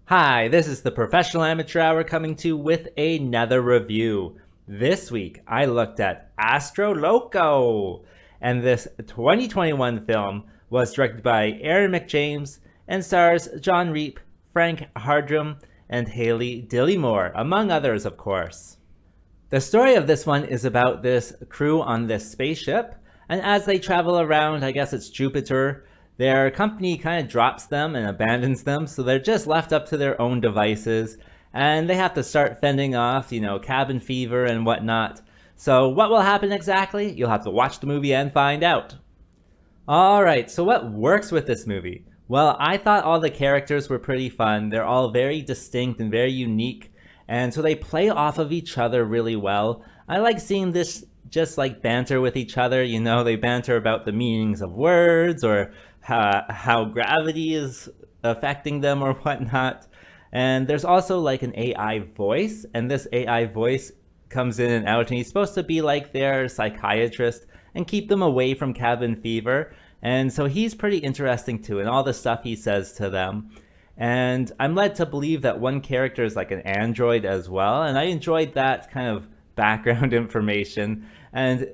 Hi, this is the Professional Amateur Hour coming to you with another review. This week, I looked at ASTRO LOCO, and this 2021 film was directed by Aaron McJames and stars John Reep, Frank Hardrum, and Haley Dillymore, among others, of course. The story of this one is about this crew on this spaceship, and as they travel around, I guess it's Jupiter, their company kind of drops them and abandons them, so they're just left up to their own devices, and they have to start fending off, cabin fever and whatnot. So what will happen exactly? You'll have to watch the movie and find out. Alright, so what works with this movie? Well, I thought all the characters were pretty fun. They're all very distinct and very unique, and so they play off of each other really well. I like seeing this just like banter with each other. They banter about the meanings of words or how gravity is affecting them or whatnot. And there's also like an AI voice, and this AI voice comes in and out, and he's supposed to be like their psychiatrist and keep them away from cabin fever. And so he's pretty interesting too, and all the stuff he says to them. And I'm led to believe that one character is like an android as well, and I enjoyed that kind of background information. And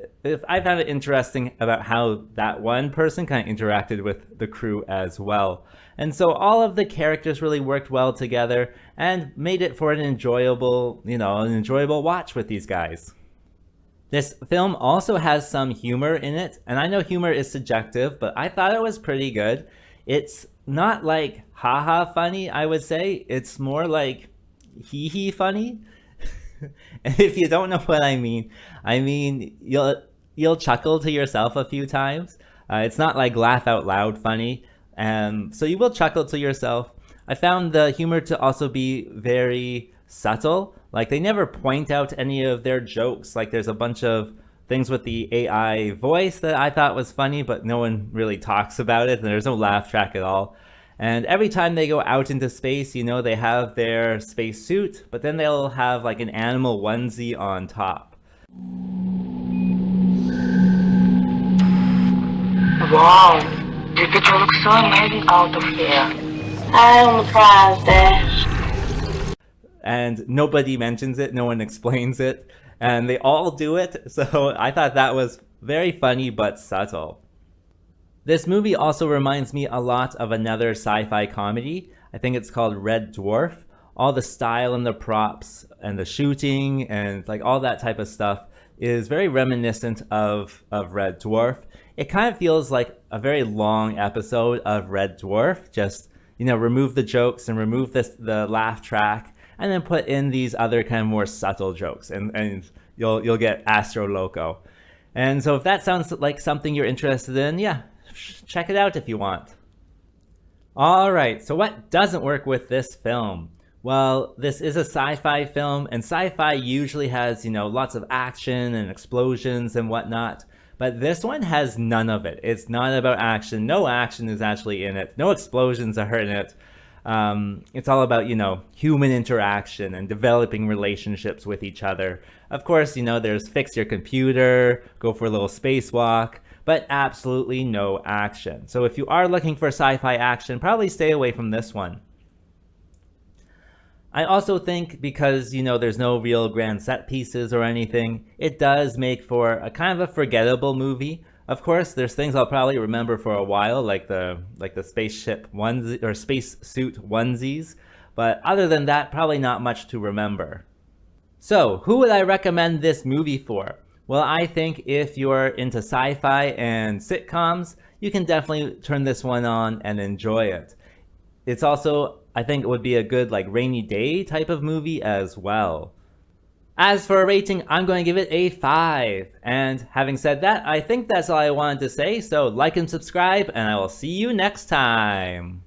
I found it interesting about how that one person kind of interacted with the crew as well. And so all of the characters really worked well together and made it for an enjoyable watch with these guys. This film also has some humor in it, and I know humor is subjective, but I thought it was pretty good. It's not like haha funny, I would say. It's more like hee hee funny. And if you don't know what I mean you'll chuckle to yourself a few times. It's not like laugh out loud funny, and so you will chuckle to yourself. I found the humor to also be very subtle. Like, they never point out any of their jokes. Like, there's a bunch of things with the AI voice that I thought was funny, but no one really talks about it, and there's no laugh track at all. And every time they go out into space, they have their space suit, but then they'll have like an animal onesie on top. Wow, the picture looks so amazing out of here. I'm surprised there. And nobody mentions it, no one explains it, and they all do it, so I thought that was very funny but subtle. This movie also reminds me a lot of another sci-fi comedy. I think it's called Red Dwarf. All the style and the props and the shooting and like all that type of stuff is very reminiscent of Red Dwarf. It kind of feels like a very long episode of Red Dwarf. Just, remove the jokes and remove the laugh track, and then put in these other kind of more subtle jokes, and you'll get ASTRO LOCO. And so if that sounds like something you're interested in, yeah, check it out if you want. Alright, so what doesn't work with this film? Well, this is a sci-fi film, and sci-fi usually has, lots of action and explosions and whatnot. But this one has none of it. It's not about action. No action is actually in it. No explosions are in it. It's all about, human interaction and developing relationships with each other. Of course, there's fix your computer, go for a little spacewalk, but absolutely no action. So if you are looking for sci-fi action, probably stay away from this one. I also think because, there's no real grand set pieces or anything, it does make for a kind of a forgettable movie. Of course, there's things I'll probably remember for a while, like the spaceship onesie or spacesuit onesies, but other than that, probably not much to remember. So, who would I recommend this movie for? Well, I think if you're into sci-fi and sitcoms, you can definitely turn this one on and enjoy it. It's also, I think it would be a good like rainy day type of movie as well. As for a rating, I'm going to give it a 5. And having said that, I think that's all I wanted to say, so like and subscribe, and I will see you next time.